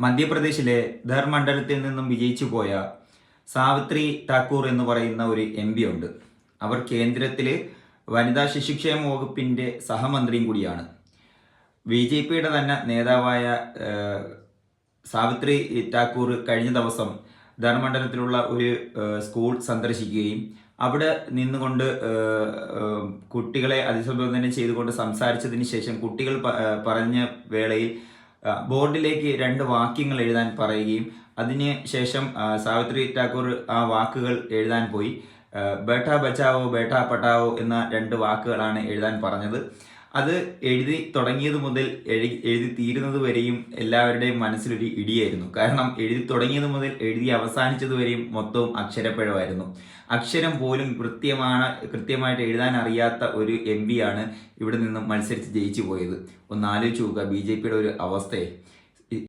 മധ്യപ്രദേശിലെ ധർ മണ്ഡലത്തിൽ നിന്നും വിജയിച്ചു പോയ സാവിത്രി ഠാക്കൂർ എന്ന് പറയുന്ന ഒരു MP ഉണ്ട്. അവർ കേന്ദ്രത്തിൽ വനിതാ ശിശുക്ഷേമ വകുപ്പിന്റെ സഹമന്ത്രിയും കൂടിയാണ്. BJPയുടെ തന്നെ നേതാവായ സാവിത്രി ഠാക്കൂർ കഴിഞ്ഞ ദിവസം ധർ മണ്ഡലത്തിലുള്ള ഒരു സ്കൂൾ സന്ദർശിക്കുകയും അവിടെ നിന്നുകൊണ്ട് കുട്ടികളെ അഭിസംബോധന ചെയ്തുകൊണ്ട് സംസാരിച്ചതിന് ശേഷം കുട്ടികൾ പറഞ്ഞ വേളയിൽ ബോർഡിലേക്ക് 2 വാക്യങ്ങൾ എഴുതാൻ പറയുകയും അതിന് ശേഷം സാവിത്രി ഠാക്കൂർ ആ വാക്കുകൾ എഴുതാൻ പോയി. ബേട്ടാ ബച്ചാവോ ബേട്ടാ പട്ടാവോ എന്ന 2 വാക്കുകളാണ് എഴുതാൻ പറഞ്ഞത്. അത് എഴുതി തുടങ്ങിയത് മുതൽ എഴുതി തീരുന്നത് വരെയും എല്ലാവരുടെയും മനസ്സിലൊരു ഇടിയായിരുന്നു. കാരണം എഴുതി തുടങ്ങിയത് മുതൽ എഴുതി അവസാനിച്ചത് വരെയും മൊത്തവും അക്ഷരപ്പിഴവായിരുന്നു. അക്ഷരം പോലും കൃത്യമായിട്ട് എഴുതാൻ അറിയാത്ത ഒരു MP ആണ് ഇവിടെ നിന്നും മത്സരിച്ച് ജയിച്ചു പോയത്. ഒന്ന് ആലോചിച്ച് നോക്കുക BJPയുടെ ഒരു അവസ്ഥയെ.